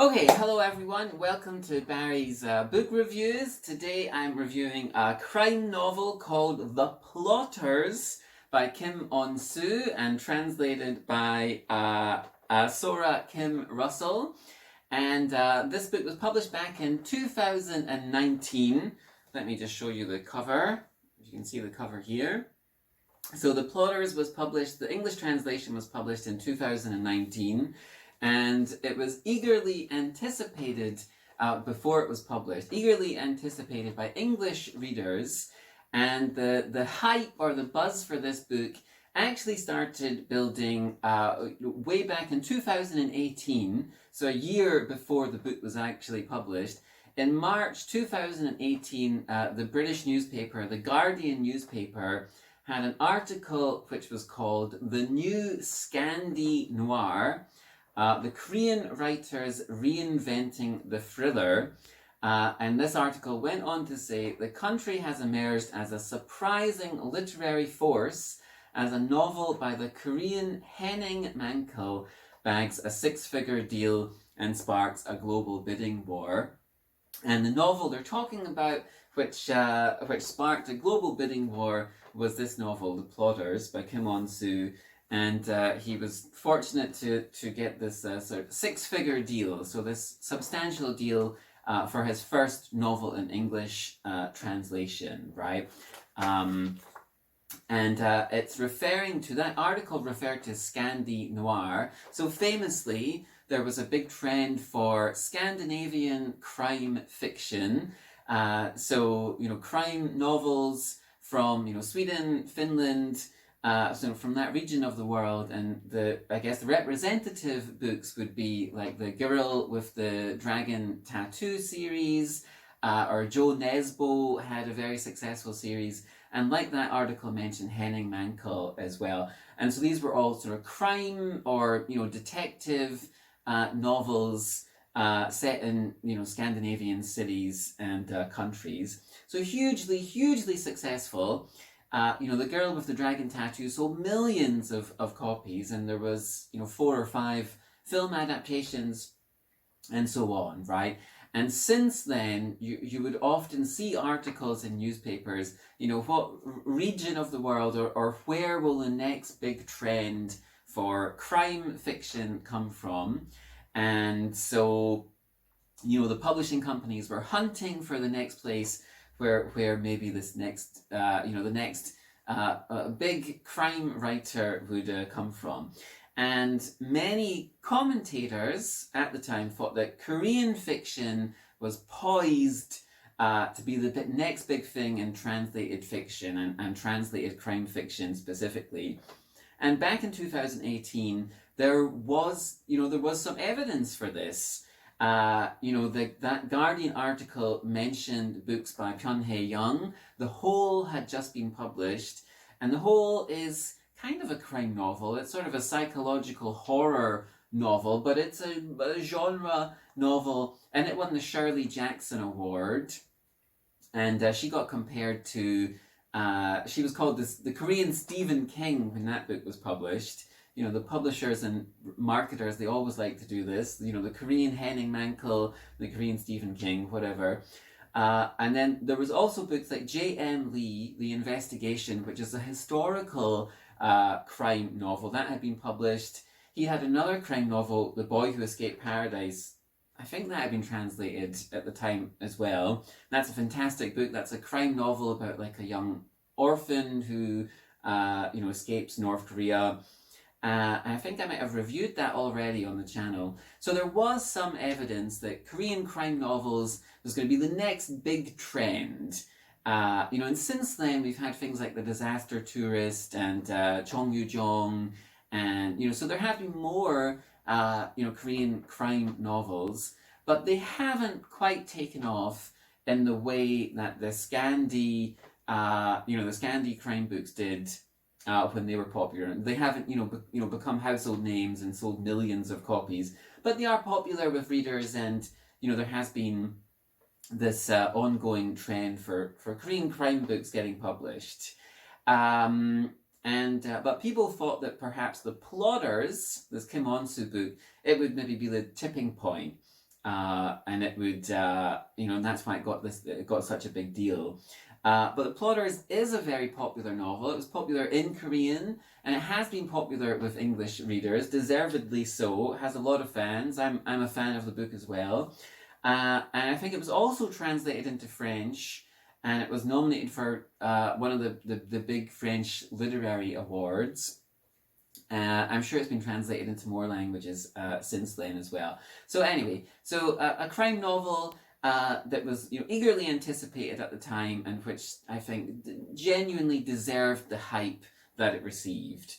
Okay, hello everyone. Welcome to Barry's book reviews. Today I'm reviewing a crime novel called The Plotters by Kim On-soo and translated by Sora Kim Russell. And this book was published back in 2019. Let me just show you the cover. You can see the cover here. So The Plotters was published, the English translation was published in 2019. And it was eagerly anticipated before it was published, eagerly anticipated by English readers. And the hype or the buzz for this book actually started building way back in 2018, so a year before the book was actually published. In March 2018, the British newspaper, The Guardian newspaper, had an article which was called The New Scandi Noir, the Korean writers reinventing the thriller. And this article went on to say the country has emerged as a surprising literary force as a novel by the Korean Henning Mankell bags a six-figure deal and sparks a global bidding war. And the novel they're talking about, which sparked a global bidding war, was this novel, The Plotters, by Kim On-soo. And he was fortunate to get this sort of six-figure deal, so this substantial deal for his first novel in English translation, right? And it's referring to, that article referred to Scandi Noir. So famously, there was a big trend for Scandinavian crime fiction. So, crime novels from, Sweden, Finland, so from that region of the world, and the representative books would be like the Girl with the Dragon Tattoo series, or Joe Nesbo had a very successful series, and like that article mentioned, Henning Mankell as well. And so these were all sort of crime or detective novels set in Scandinavian cities and countries. So hugely successful. The Girl with the Dragon Tattoo sold millions of copies, and there was 4 or 5 film adaptations and so on, right? And since then, you would often see articles in newspapers, what region of the world or where will the next big trend for crime fiction come from? And so, the publishing companies were hunting for the next place where maybe this next, the next big crime writer would come from. And many commentators at the time thought that Korean fiction was poised to be the next big thing in translated fiction and translated crime fiction specifically. And back in 2018, there was some evidence for this. That Guardian article mentioned books by Pyonhae Young. The Whole had just been published, and The Whole is kind of a crime novel. It's sort of a psychological horror novel, but it's a genre novel, and it won the Shirley Jackson Award. And she got compared to, she was called the Korean Stephen King when that book was published. The publishers and marketers, they always like to do this. The Korean Henning Mankell, the Korean Stephen King, whatever. And then there was also books like J.M. Lee, The Investigation, which is a historical crime novel. That had been published. He had another crime novel, The Boy Who Escaped Paradise. I think that had been translated at the time as well. That's a fantastic book. That's a crime novel about like a young orphan who, escapes North Korea. I think I might have reviewed that already on the channel. So there was some evidence that Korean crime novels was going to be the next big trend. And since then we've had things like The Disaster Tourist and Chong Yu-jong, and so there have been more Korean crime novels, but they haven't quite taken off in the way that the Scandi crime books did. When they were popular. They haven't, become household names and sold millions of copies, but they are popular with readers, and, there has been this ongoing trend for Korean crime books getting published. But people thought that perhaps The Plotters, this Kim On-soo book, it would maybe be the tipping point. and it would, and that's why it got such a big deal. But The Plotters is a very popular novel. It was popular in Korean, and it has been popular with English readers, deservedly so. It has a lot of fans. I'm a fan of the book as well. And I think it was also translated into French, and it was nominated for one of the big French literary awards. I'm sure it's been translated into more languages since then as well. So anyway, a crime novel that was eagerly anticipated at the time, and which I think genuinely deserved the hype that it received.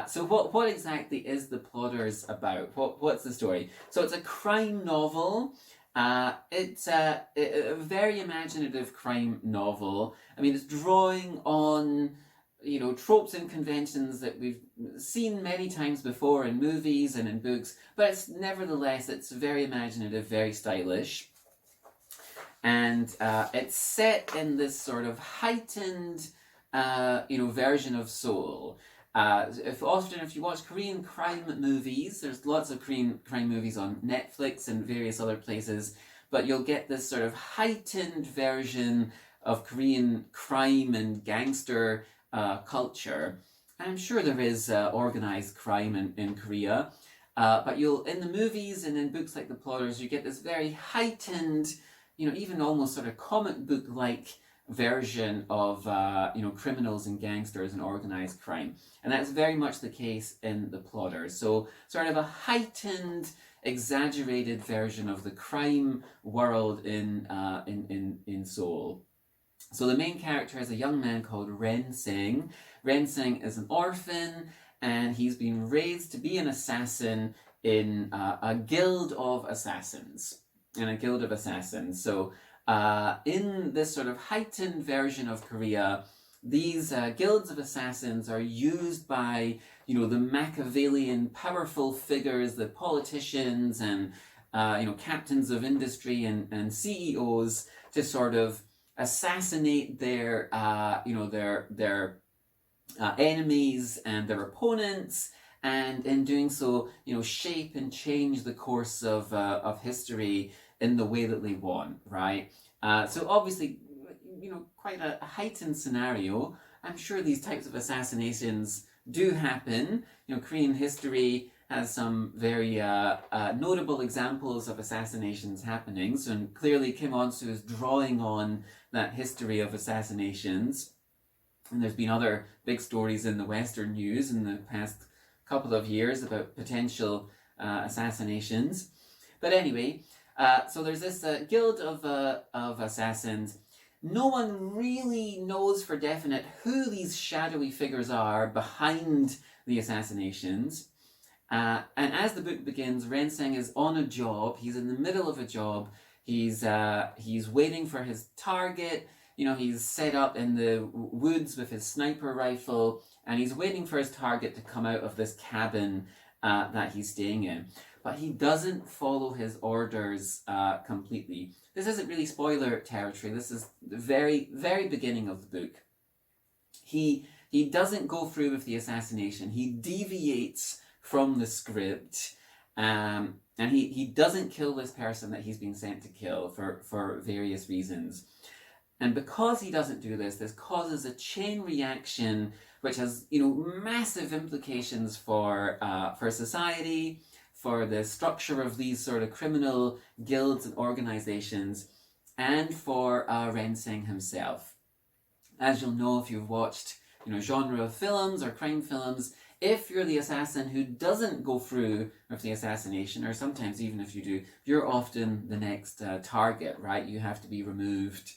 So what exactly is The Plotters about? What's the story? So it's a crime novel. It's a very imaginative crime novel. I mean, it's drawing on tropes and conventions that we've seen many times before in movies and in books, but it's very imaginative, very stylish. And it's set in this sort of heightened, version of Seoul. If you watch Korean crime movies, there's lots of Korean crime movies on Netflix and various other places, but you'll get this sort of heightened version of Korean crime and gangster culture. And I'm sure there is organized crime in Korea, but in the movies and in books like The Plotters, you get this very heightened, even almost sort of comic book-like version of criminals and gangsters and organized crime, and that's very much the case in The Plotters. So sort of a heightened, exaggerated version of the crime world in Seoul. So the main character is a young man called Reseng. Reseng is an orphan, and he's been raised to be an assassin in a guild of assassins. So in this sort of heightened version of Korea, these guilds of assassins are used by the Machiavellian powerful figures, the politicians and captains of industry and CEOs, to sort of assassinate their enemies and their opponents, and in doing so, shape and change the course of history in the way that they want, right? So obviously, quite a heightened scenario. I'm sure these types of assassinations do happen. Korean history has some very notable examples of assassinations happening. So clearly Kim On-soo is drawing on that history of assassinations. And there's been other big stories in the Western news in the past couple of years about potential assassinations. But anyway, so there's this guild of assassins. No one really knows for definite who these shadowy figures are behind the assassinations. And as the book begins, Reseng is on a job. He's in the middle of a job. He's waiting for his target. He's set up in the woods with his sniper rifle, and he's waiting for his target to come out of this cabin that he's staying in. But he doesn't follow his orders completely. This isn't really spoiler territory. This is the very, very beginning of the book. He doesn't go through with the assassination. He deviates from the script, and he doesn't kill this person that he's been sent to kill for various reasons. And because he doesn't do this, this causes a chain reaction which has massive implications for society, for the structure of these sort of criminal guilds and organizations, and for Reseng himself. As you'll know if you've watched genre films or crime films, if you're the assassin who doesn't go through with the assassination, or sometimes even if you do, you're often the next target, right? You have to be removed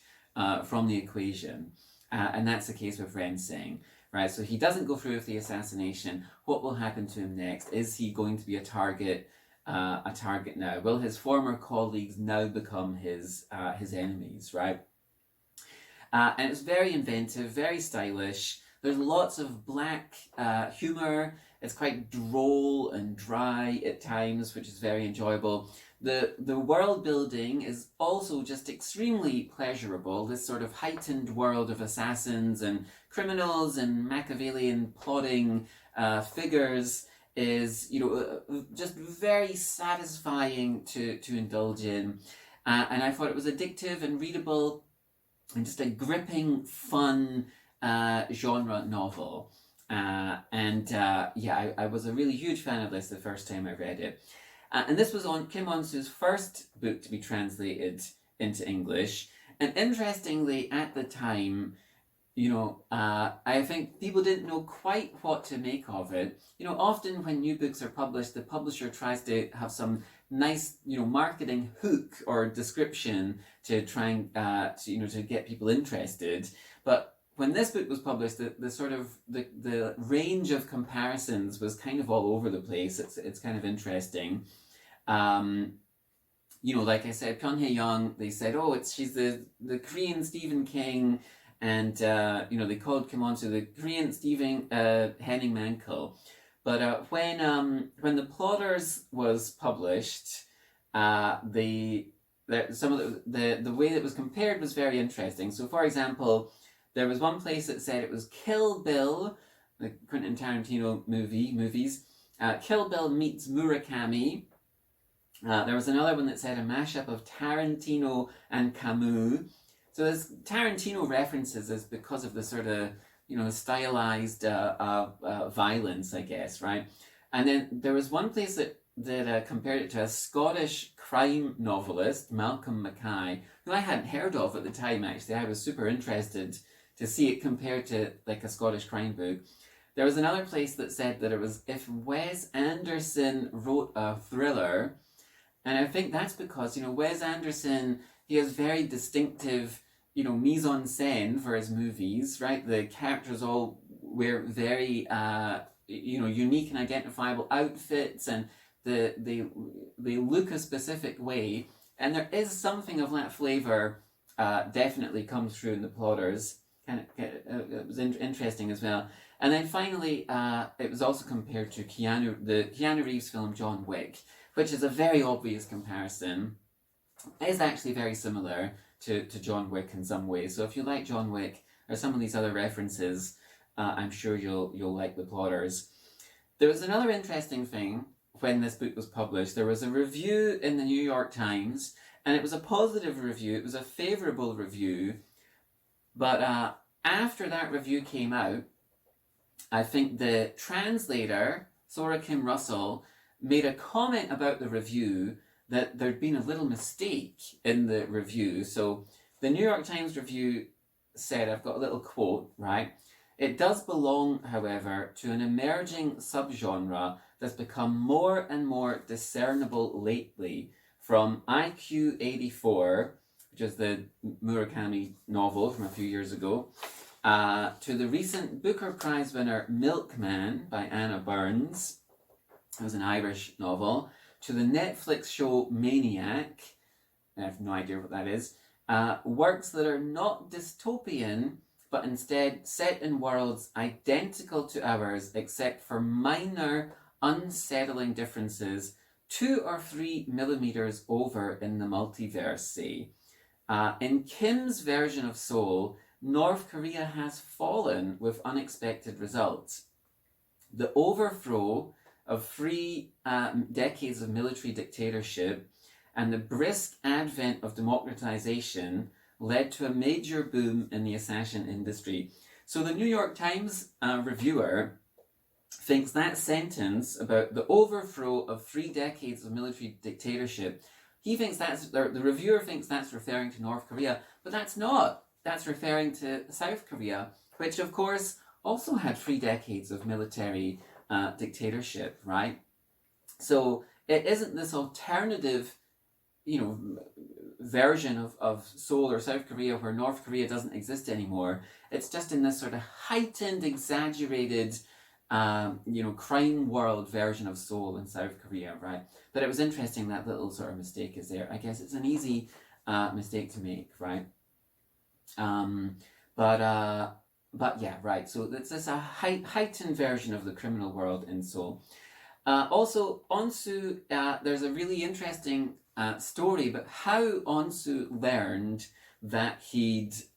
from the equation. And that's the case with Reseng, right? So he doesn't go through with the assassination. What will happen to him next? Is he going to be a target now? Will his former colleagues now become his enemies, right? And it's very inventive, very stylish. There's lots of black humor. It's quite droll and dry at times, which is very enjoyable. The world building is also just extremely pleasurable. This sort of heightened world of assassins and criminals and Machiavellian plotting figures is, just very satisfying to indulge in. And I thought it was addictive and readable and just a gripping, fun genre novel. I was a really huge fan of this the first time I read it. And this was Kim On-soo's first book to be translated into English. And interestingly, at the time, I think people didn't know quite what to make of it. Often when new books are published, the publisher tries to have some nice, marketing hook or description to try and, to get people interested. But when this book was published, the range of comparisons was kind of all over the place. It's kind of interesting. Like I said, Pyun Hae Young, they said, she's the Korean Stephen King, and they called Kim On-soo the Korean Stephen Henning Mankell. But when The Plotters was published, some of the way that it was compared was very interesting. So, for example, there was one place that said it was Kill Bill, the Quentin Tarantino movies. Kill Bill meets Murakami. There was another one that said a mashup of Tarantino and Camus. So there's Tarantino references is because of the sort of, stylized violence, I guess, right? And then there was one place that compared it to a Scottish crime novelist, Malcolm Mackay, who I hadn't heard of at the time, actually. I was super interested to see it compared to like a Scottish crime book. There was another place that said that it was if Wes Anderson wrote a thriller, and I think that's because, Wes Anderson, he has very distinctive, mise-en-scène for his movies, right? The characters all wear very, unique and identifiable outfits, and they look a specific way. And there is something of that flavour definitely comes through in The Plotters. It was interesting as well. And then finally, it was also compared to the Keanu Reeves film John Wick, which is a very obvious comparison. It is actually very similar to John Wick in some ways. So if you like John Wick or some of these other references, I'm sure you'll like The Plotters. There was another interesting thing when this book was published. There was a review in the New York Times, and it was a positive review. It was a favourable review. But after that review came out, I think the translator, Sora Kim Russell, made a comment about the review that there'd been a little mistake in the review. So the New York Times review said, I've got a little quote, right? It does belong, however, to an emerging subgenre that's become more and more discernible lately, from IQ 84, which is the Murakami novel from a few years ago, to the recent Booker Prize winner Milkman by Anna Burns. It was an Irish novel. To the Netflix show Maniac, I have no idea what that is, works that are not dystopian, but instead set in worlds identical to ours, except for minor, unsettling differences 2 or 3 millimeters over in the multiverse, say. In Kim's version of Seoul, North Korea has fallen with unexpected results. The overthrow of 3 decades of military dictatorship and the brisk advent of democratization led to a major boom in the assassin industry. So the New York Times reviewer thinks that sentence about the overthrow of 3 decades of military dictatorship, the reviewer thinks that's referring to North Korea, but that's not. That's referring to South Korea, which of course also had 3 decades of military dictatorship, right? So it isn't this alternative, version of Seoul or South Korea where North Korea doesn't exist anymore. It's just in this sort of heightened, exaggerated, crime world version of Seoul in South Korea, right? But it was interesting that little sort of mistake is there. I guess it's an easy mistake to make, right? But yeah, right. So it's a heightened version of the criminal world in Seoul. Also, On-soo, there's a really interesting story about how On-soo learned that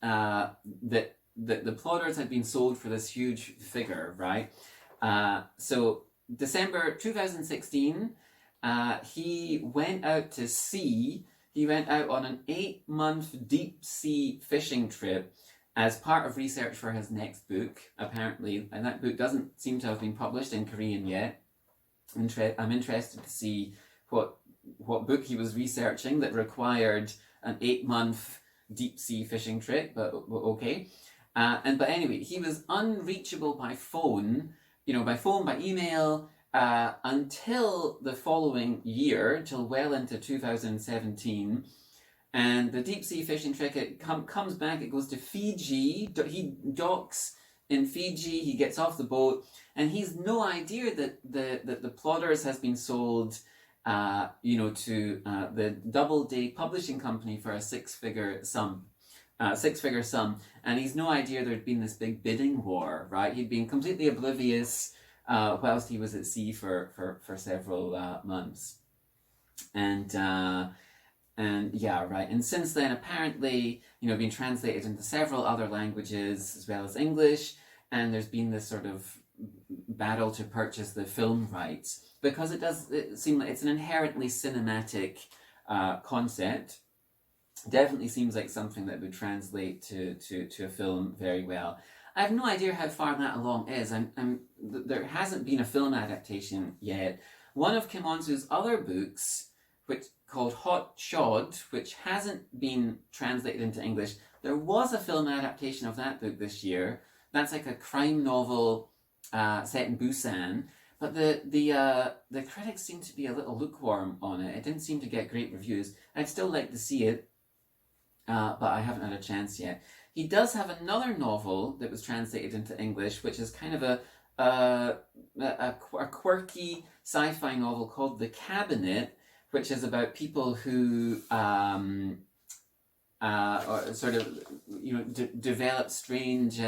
that the Plotters had been sold for this huge figure, right? So December 2016, he went out to sea. He went out on an 8-month deep sea fishing trip as part of research for his next book, apparently. And that book doesn't seem to have been published in Korean yet. I'm interested to see what book he was researching that required an 8-month deep sea fishing trip, but okay. But anyway, he was unreachable by phone, by email, until the following year, till well into 2017. And the deep sea fishing trip, it comes back, it goes to Fiji. He docks in Fiji, he gets off the boat, and he's no idea that the Plotters has been sold to the Doubleday publishing company for a six-figure sum, and he's no idea there'd been this big bidding war, right? He'd been completely oblivious whilst he was at sea for several months, and yeah, right. And since then, apparently, been translated into several other languages as well as English, and there's been this sort of battle to purchase the film rights because it seem like it's an inherently cinematic concept. Definitely seems like something that would translate to a film very well. I have no idea how far that along is. There hasn't been a film adaptation yet. One of Kim On-soo's other books, called Hot Shod, which hasn't been translated into English, there was a film adaptation of that book this year. That's like a crime novel set in Busan, but the critics seem to be a little lukewarm on it. It didn't seem to get great reviews. I'd still like to see it, but I haven't had a chance yet. He does have another novel that was translated into English, which is kind of a quirky sci-fi novel called The Cabinet, which is about people who develop strange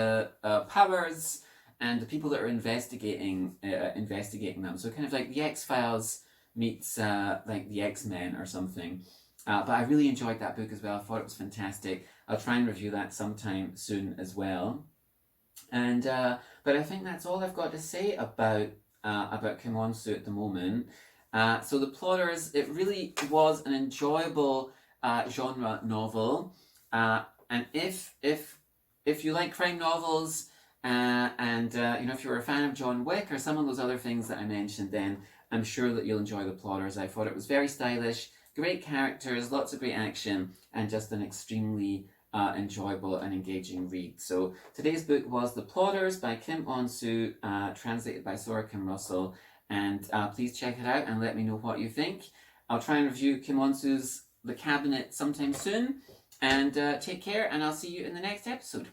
powers, and the people that are investigating them. So kind of like the X-Files meets like the X-Men or something. But I really enjoyed that book as well. I thought it was fantastic. I'll try and review that sometime soon as well. And but I think that's all I've got to say about Kim On-soo at the moment. So The Plotters, it really was an enjoyable genre novel. And if you like crime novels, if you're a fan of John Wick or some of those other things that I mentioned, then I'm sure that you'll enjoy The Plotters. I thought it was very stylish, great characters, lots of great action, and just an extremely enjoyable and engaging read. So today's book was The Plotters by Kim On-soo, translated by Sora Kim Russell. And please check it out and let me know what you think. I'll try and review Kim On-soo's The Cabinet sometime soon. And take care, and I'll see you in the next episode.